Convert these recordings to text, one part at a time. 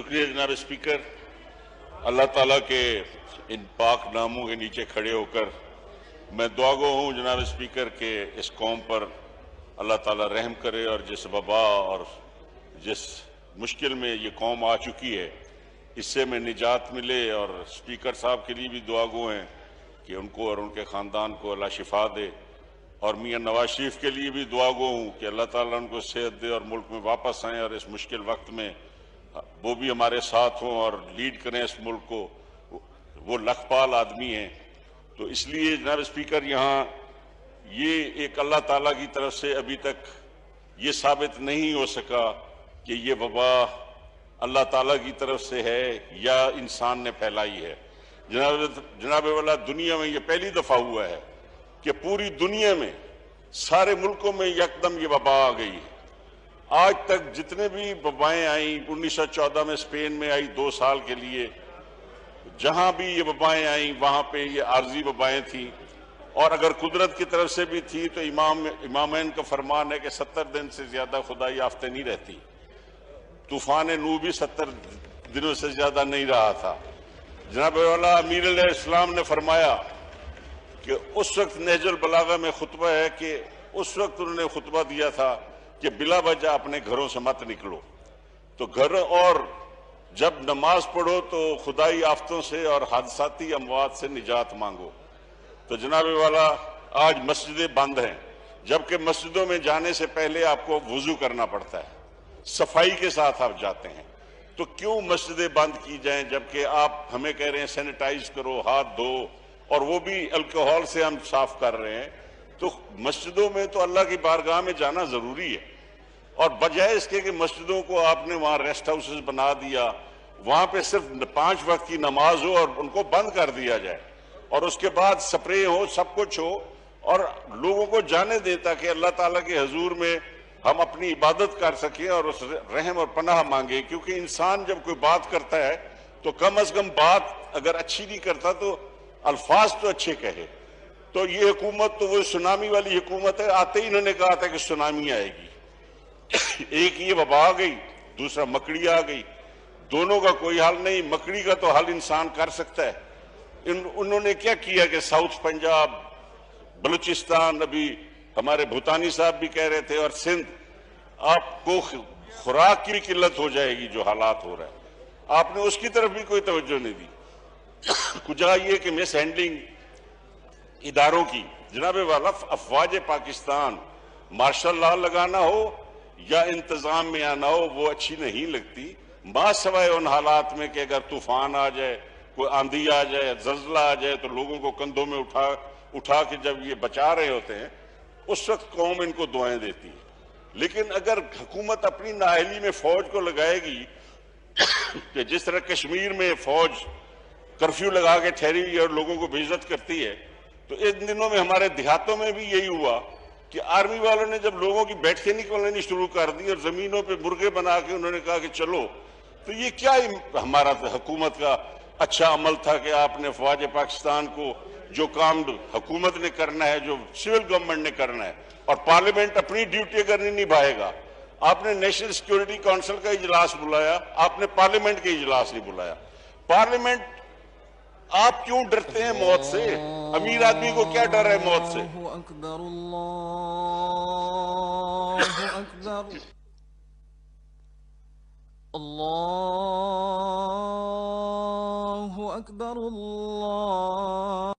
शुक्रिया जनाब स्पीकर। अल्लाह ताला के इन पाक नामों के नीचे खड़े होकर मैं दुआगो हूँ जनाब स्पीकर के इस कौम पर अल्लाह ताला रहम करे और जिस वबा और जिस मुश्किल में ये कौम आ चुकी है इससे में निजात मिले। और स्पीकर साहब के लिए भी दुआगो हैं कि उनको और उनके ख़ानदान को अल्लाह शिफा दे। और मियाँ नवाज शरीफ के लिए भी दुआगो हूँ कि अल्लाह ताला उनको सेहत दे और मुल्क में वापस आएँ और इस मुश्किल वक्त में वो भी हमारे साथ हों और लीड करें इस मुल्क को। वो लखपाल आदमी हैं। तो इसलिए जनाब स्पीकर यहाँ ये एक अल्लाह ताला की तरफ से अभी तक ये साबित नहीं हो सका कि ये वबा अल्लाह ताला की तरफ से है या इंसान ने फैलाई है। जनाब वाला दुनिया में ये पहली दफ़ा हुआ है कि पूरी दुनिया में सारे मुल्कों में यकदम ये वबा आ गई है। आज तक जितने भी वबाएं आई 1914 में स्पेन में आई 2 साल के लिए, जहां भी ये वबाएं आई वहां पे ये आर्जी वबाएं थी। और अगर कुदरत की तरफ से भी थी तो इमामैन का फरमान है कि 70 दिन से ज्यादा खुदाई आफते नहीं रहती। तूफान नू भी 70 दिनों से ज्यादा नहीं रहा था। जनाब वाला अमीर इस्लाम ने फरमाया कि उस वक्त नहजुल बलागा में खुतबा है कि उस वक्त उन्होंने खुतबा दिया था कि बिला वजह अपने घरों से मत निकलो। तो घर और जब नमाज पढ़ो तो खुदाई आफतों से और हादसाती अमवात से निजात मांगो। तो जनाब वाला आज मस्जिदें बंद हैं, जबकि मस्जिदों में जाने से पहले आपको वुजू करना पड़ता है, सफाई के साथ आप जाते हैं। तो क्यों मस्जिदें बंद की जाएं जबकि आप हमें कह रहे हैं सैनिटाइज करो, हाथ धो, और वो भी अल्कोहल से हम साफ कर रहे हैं। तो मस्जिदों में तो अल्लाह की बारगाह में जाना जरूरी है। और बजाय इसके कि मस्जिदों को आपने वहां रेस्ट हाउसेस बना दिया, वहां पे सिर्फ 5 वक्त की नमाज हो और उनको बंद कर दिया जाए और उसके बाद स्प्रे हो, सब कुछ हो और लोगों को जाने दे ताकि अल्लाह ताला के हजूर में हम अपनी इबादत कर सकें और उस रहम और पनाह मांगे। क्योंकि इंसान जब कोई बात करता है तो कम अज कम बात अगर अच्छी नहीं करता तो अल्फाज तो अच्छे कहे। तो ये हुकूमत तो वो सुनामी वाली हुकूमत है। आते ही इन्होंने कहा था कि सुनामी आएगी। एक ये वबा आ गई, दूसरा मकड़ी आ गई। दोनों का कोई हल नहीं। मकड़ी का तो हल इंसान कर सकता है। उन्होंने क्या किया कि साउथ पंजाब, बलूचिस्तान, अभी हमारे भूटानी साहब भी कह रहे थे, और सिंध, आपको खुराक की किल्लत हो जाएगी जो हालात हो रहा है। आपने उसकी तरफ भी कोई तवज्जो नहीं दी। कुजा ये कि मिस हैंडलिंग इदारों की, जनाब वाला अफवाज पाकिस्तान मार्शल लॉ लगाना हो या इंतजाम में आना हो वो अच्छी नहीं लगती। मां सवाए उन हालात में कि अगर तूफान आ जाए, कोई आंधी आ जाए, जल्जला आ जाए तो लोगों को कंधों में उठा के जब ये बचा रहे होते हैं उस वक्त कौम इनको दुआएं देती है। लेकिन अगर हुकूमत अपनी नाअहली में फौज को लगाएगी कि जिस तरह कश्मीर में फौज कर्फ्यू लगा के ठहरी हुई और लोगों को बेइज्जत करती है, तो इन दिनों में हमारे देहातों में भी यही हुआ कि आर्मी वालों ने जब लोगों की बैठकें निकलनी शुरू कर दी और जमीनों पे मुर्गे बना के उन्होंने कहा कि चलो, तो ये क्या हमारा हुकूमत का अच्छा अमल था कि आपने फौज पाकिस्तान को जो काम हुकूमत ने करना है, जो सिविल गवर्नमेंट ने करना है, और पार्लियामेंट अपनी ड्यूटी अगर नहीं निभाएगा। आपने नेशनल सिक्योरिटी काउंसिल का इजलास बुलाया, आपने पार्लियामेंट का इजलास नहीं बुलाया। पार्लियामेंट, आप क्यों डरते हैं मौत से? अमीर आदमी को क्या डर है मौत से? अल्लाहु अकबर, अल्लाहु अकबर, अल्लाहु अकबर, अल्लाह।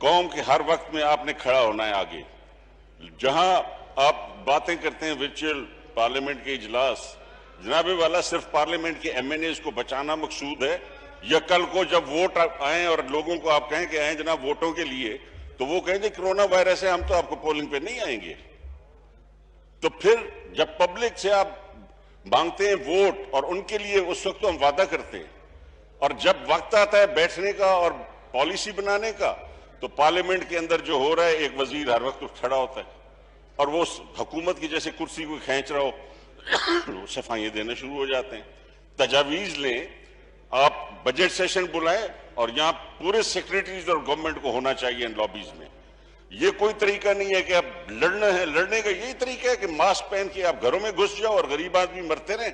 कौम के हर वक्त में आपने खड़ा होना है आगे। जहां आप बातें करते हैं वर्चुअल पार्लियामेंट के इजलास, जनाबे वाला सिर्फ पार्लियामेंट के एमएनएस को बचाना मकसूद है, या कल को जब वोट आए और लोगों को आप कहें कि आए जनाब वोटों के लिए, तो वो कहेंगे कोरोना वायरस है, हम तो आपको पोलिंग पे नहीं आएंगे। तो फिर जब पब्लिक से आप मांगते हैं वोट और उनके लिए उस वक्त तो हम वादा करते हैं, और जब वक्त आता है बैठने का और पॉलिसी बनाने का, तो पार्लियामेंट के अंदर जो हो रहा है, एक वजीर हर वक्त खड़ा होता है और वो हुकूमत की जैसे कुर्सी को खींच रहा हो सफाइयां देने शुरू हो जाते हैं। तजावीज लें, आप बजट सेशन बुलाएं और यहां पूरे सेक्रेटरीज और गवर्नमेंट को होना चाहिए इन लॉबीज में। ये कोई तरीका नहीं है कि आप लड़ना है, लड़ने का यही तरीका है कि मास्क पहन के आप घरों में घुस जाओ और गरीब आदमी मरते रहे।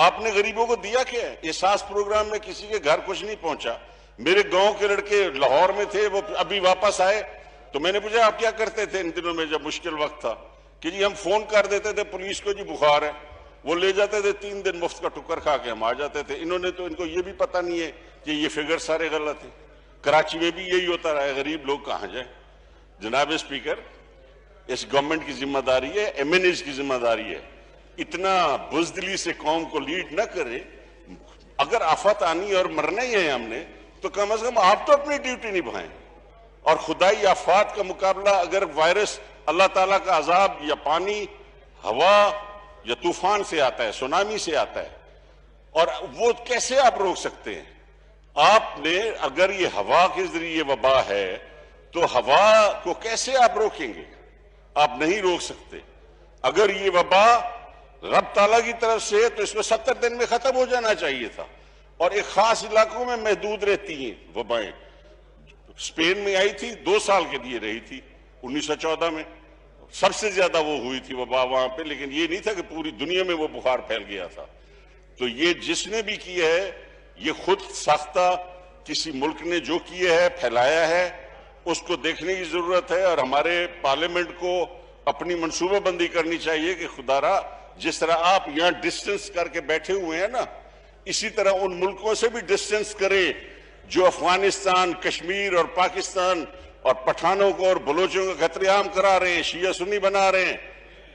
आपने गरीबों को दिया क्या है? एहसास प्रोग्राम में किसी के घर कुछ नहीं पहुंचा। मेरे गांव के लड़के लाहौर में थे, वो अभी वापस आए, तो मैंने पूछा आप क्या करते थे इन दिनों में जब मुश्किल वक्त था? कि जी हम फोन कर देते थे पुलिस को, जी बुखार है, वो ले जाते थे, 3 दिन मुफ्त का टुक्कर खा के हम आ जाते थे। इन्होंने तो, इनको ये भी पता नहीं है कि ये फिगर सारे गलत है। कराची में भी यही होता रहा है, गरीब लोग कहां जाए। जनाब स्पीकर, इस गवर्नमेंट की जिम्मेदारी है, एमएनएस की जिम्मेदारी है, इतना बुजदिली से कौम को लीड न करे। अगर आफत आनी और मरना ही है हमने, तो कम से कम आप तो अपनी ड्यूटी निभाएं। और खुदाई आफात का मुकाबला अगर वायरस अल्लाह ताला का अजाब या पानी, हवा या तूफान से आता है, सुनामी से आता है, और वो कैसे आप रोक सकते हैं? आपने, अगर ये हवा के जरिए वबा है, तो हवा को कैसे आप रोकेंगे? आप नहीं रोक सकते। अगर ये वबा रब ताला की तरफ से है तो इसमें 70 दिन में खत्म हो जाना चाहिए था, और एक खास इलाकों में महदूद रहती हैं वबाएं। स्पेन में आई थी, 2 साल के लिए रही थी 1914 में, सबसे ज्यादा वो हुई थी वबा वहां पे, लेकिन ये नहीं था कि पूरी दुनिया में वो बुखार फैल गया था। तो ये जिसने भी किया है, ये खुद साख्ता किसी मुल्क ने जो किया है, फैलाया है, उसको देखने की जरूरत है। और हमारे पार्लियामेंट को अपनी मंसूबाबंदी करनी चाहिए कि खुदारा जिस तरह आप यहां डिस्टेंस करके बैठे हुए हैं ना, इसी तरह उन मुल्कों से भी डिस्टेंस करें जो अफगानिस्तान, कश्मीर और पाकिस्तान और पठानों को और बलोचों को कत्लेआम करा रहे हैं, शिया सुन्नी बना रहे हैं,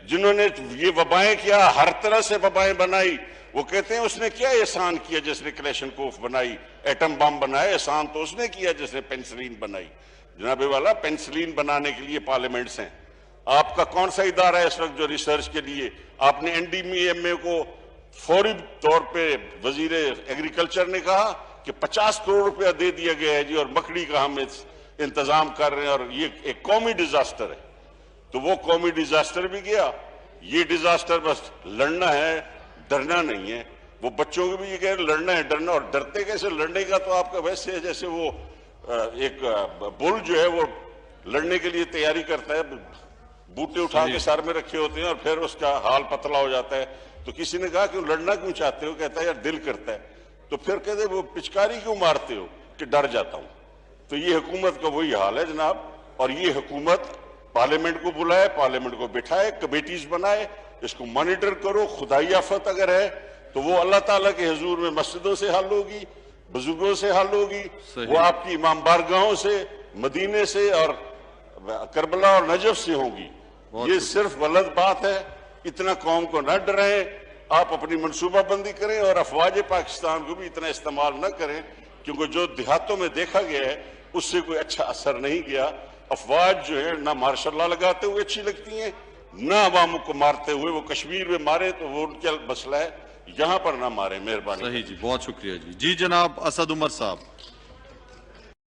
जिन्होंने ये वबाएं किया, हर तरह से वबाएं बनाई। वो कहते हैं उसने क्या एहसान किया जिसने क्लेशनकोफ बनाई, एटम बम बनाया, एहसान तो उसने किया जिसने पेंसिलिन बनाई। जनाबे वाला, पेंसिलिन बनाने के लिए पार्लियामेंट्स हैं। आपका कौन सा इदारा है इस वक्त जो रिसर्च के लिए? आपने एनडीएमए को फौरी तौर पे वजीर एग्रीकल्चर ने कहा कि 50 करोड़ रुपया दे दिया गया है जी, और मकड़ी का हम इंतजाम कर रहे हैं, और ये एक कौमी डिजास्टर है। तो वो कौमी डिजास्टर भी गया। ये डिजास्टर बस लड़ना है, डरना नहीं है। वो बच्चों को भी ये कह रहे लड़ना है, डरना, और डरते कैसे? लड़ने का तो आपका वैसे है जैसे वो एक बुल जो है वो लड़ने के लिए तैयारी करता है, बूटे उठा के सर में रखे होते हैं और फिर उसका हाल पतला हो जाता है। तो किसी ने कहा कि लड़ना क्यों चाहते हो? कहता है यार दिल करता है। तो फिर कहते वो पिचकारी क्यों मारते हो? कि डर जाता हूं। तो ये हुकूमत का वही हाल है जनाब। और ये हुकूमत पार्लियामेंट को बुलाए, पार्लियामेंट को बिठाए, कमेटीज बनाए, इसको मॉनिटर करो। खुदाई आफत अगर है तो वो अल्लाह ताला के हुजूर में मस्जिदों से हल होगी, बुजुर्गों से हल होगी, वो आपकी इमाम बारगाहों से, मदीने से और करबला और नजफ से होगी। ये सिर्फ गलत बात है। इतना कौम को न डराएं, आप अपनी मनसूबाबंदी करें और अफवाज पाकिस्तान को भी इतना इस्तेमाल न करें, क्योंकि जो देहातों में देखा गया है उससे कोई अच्छा असर नहीं गया। अफवाज जो है ना मार्शल लगाते हुए अच्छी लगती हैं, ना अवाम को मारते हुए। वो कश्मीर में मारे तो वो उनका मसला है, यहां पर ना मारे। मेहरबानी। सही जी, बहुत शुक्रिया जी। जी जनाब असद उमर साहब।